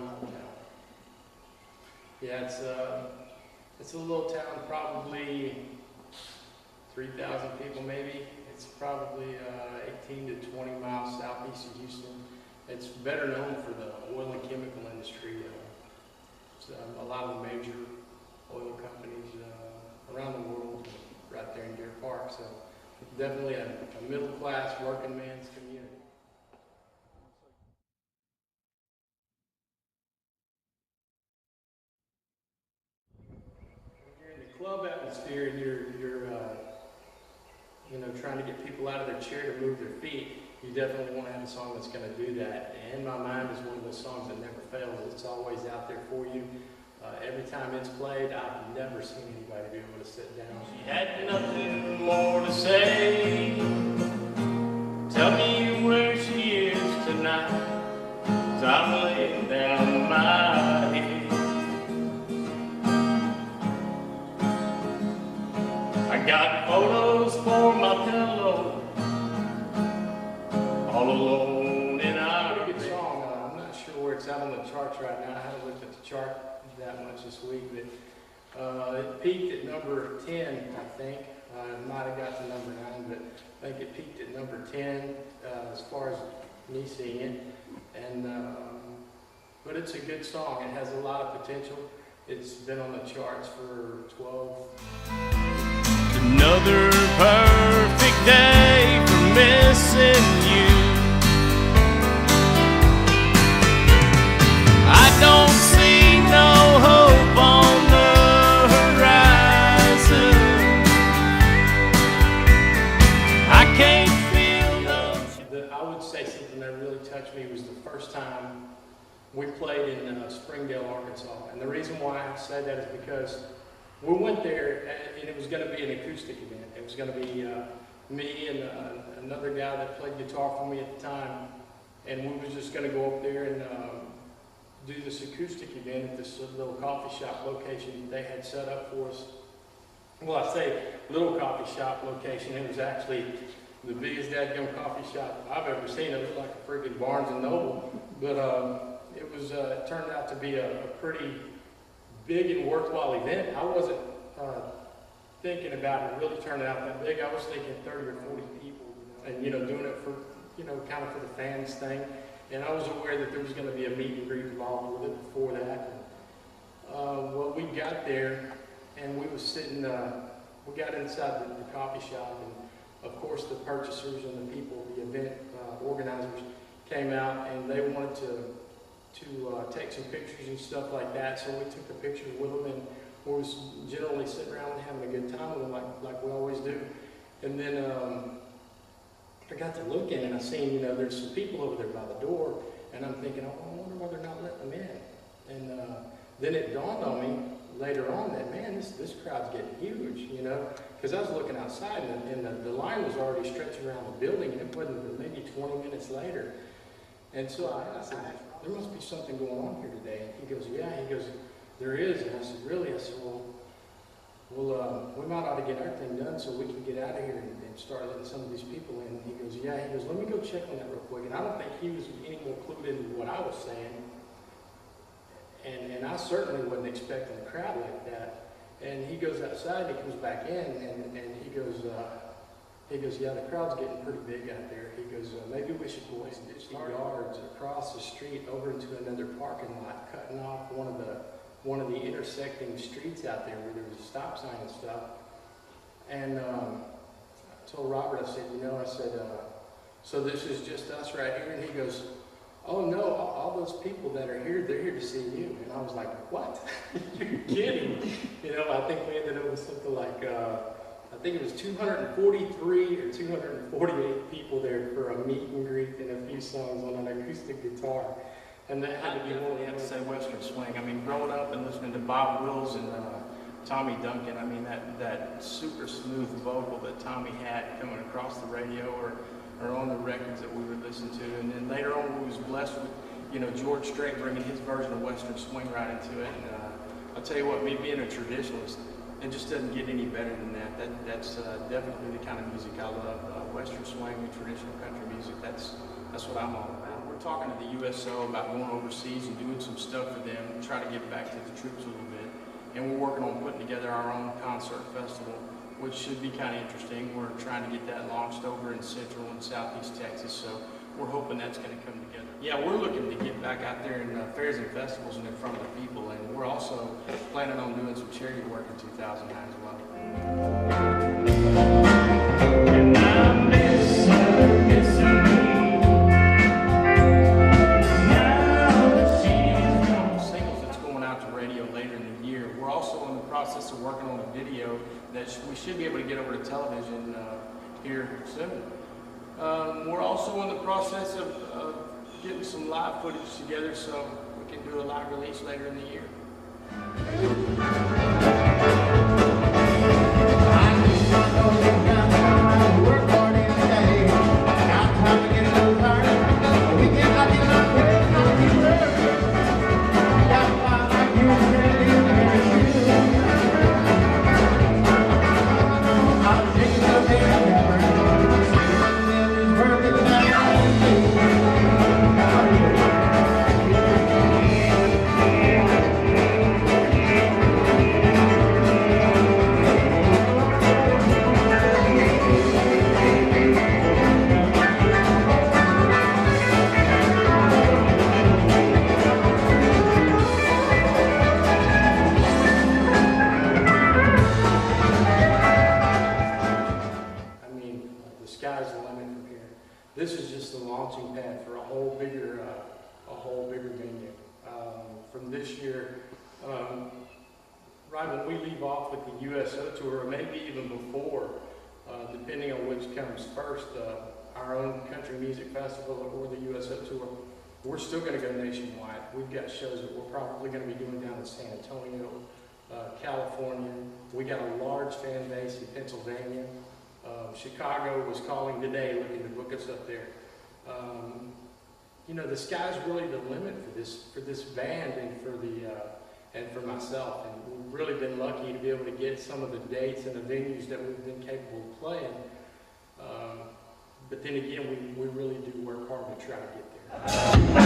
hometown. Yeah, it's a little town, probably 3,000 people maybe. It's probably 18 to 20 miles southeast of Houston. It's better known for the oil and chemical industry. A lot of the major oil companies around the world, right there in Deer Park. So definitely a middle-class working man's community. When you're in the club atmosphere and you're trying to get people out of their chair to move their feet, you definitely want to have a song that's going to do that. And In My Mind is one of those songs that never fails. It's always out there for you. Every time it's played, I've never seen anybody be able to sit down. She had nothing more to say. Tell me where she is tonight. 'Cause I'm laying down my head. I got photos for my pillow, all alone in our bed. Pretty good song. I'm not sure where it's out on the charts right now. I haven't looked at the chart that much this week, but it peaked at number 10, I think. It might have got to number 9, but I think it peaked at number 10 as far as me seeing it. And but it's a good song. It has a lot of potential. It's been on the charts for 12. Another perfect day for missing you. I don't see no hope on the horizon. I can't feel no. I would say something that really touched me was the first time we played in Springdale, Arkansas. And the reason why I say that is because we went there and it was going to be an acoustic event. It was going to be me and another guy that played guitar for me at the time. And we was just going to go up there and do this acoustic event at this little coffee shop location they had set up for us. Well, I say little coffee shop location. It was actually the biggest dadgum coffee shop I've ever seen. It looked like a freaking Barnes and Noble. But it turned out to be a pretty big and worthwhile event. I wasn't thinking about it really turning out that big. I was thinking 30 or 40 people, and doing it for kind of for the fans thing. And I was aware that there was going to be a meet and greet involved with it before that. Well, we got there and we was sitting. We got inside the coffee shop, and of course the purchasers and the people, the event organizers, came out and they wanted to take some pictures and stuff like that. So we took the pictures with them, and we was generally sitting around and having a good time with them like we always do. And then I got to looking and I seen, there's some people over there by the door, and I'm thinking, oh, I wonder why they're not letting them in. And then it dawned on me later on that, man, this crowd's getting huge, because I was looking outside and the line was already stretching around the building, and it wasn't maybe 20 minutes later. And so I said, there must be something going on here today. And he goes, yeah. He goes, there is. And I said, really? I said, well, we might ought to get everything done so we can get out of here and start letting some of these people in. And he goes, yeah. He goes, let me go check on that real quick. And I don't think he was any more clued into what I was saying. And I certainly wasn't expecting a crowd like that. And he goes outside, he comes back in, and he goes, yeah, the crowd's getting pretty big out there. He goes, maybe we should go 60 yards across the street over into another parking lot, cutting off one of the intersecting streets out there where there was a stop sign and stuff. And I told Robert, I said, so this is just us right here? And he goes, oh no, all those people that are here, they're here to see you. And I was like, what? You're kidding. I think we ended up with something like, I think it was 243 or 248 people there for a meet and greet and a few songs on an acoustic guitar. And that had to be one. You have to say Western Swing. I mean, growing up and listening to Bob Wills and Tommy Duncan, I mean, that super smooth vocal that Tommy had coming across the radio or on the records that we would listen to. And then later on, we was blessed with, George Strait bringing his version of Western Swing right into it. And I'll tell you what, me being a traditionalist, it just doesn't get any better than that. That's definitely the kind of music I love. Western swing and traditional country music. That's what I'm all about. We're talking to the USO about going overseas and doing some stuff. stuff for them, try to give back to the troops a little bit. And we're working on putting together our own concert festival, which should be kind of interesting. We're trying to get that launched over in Central and Southeast Texas, so we're hoping that's going to come together. Yeah, we're looking to get back out there in fairs and festivals and in front of the people, and we're also planning on doing some charity work in 2009 as well. And I miss her, missing me. We're also in the process of working on a video that we should be able to get over to television here soon. We're also in the process of getting some live footage together so we can do a live release later in the year. This is just the launching pad for a whole bigger venue. From this year, right when we leave off with the USO tour, or maybe even before, depending on which comes first, our own country music festival or the USO tour, we're still going to go nationwide. We've got shows that we're probably going to be doing down in San Antonio, California. We got a large fan base in Pennsylvania. Chicago was calling today looking to book us up there. You know, the sky's really the limit for this band and for myself. And we've really been lucky to be able to get some of the dates and the venues that we've been capable of playing. But then again, we really do work hard to try to get there.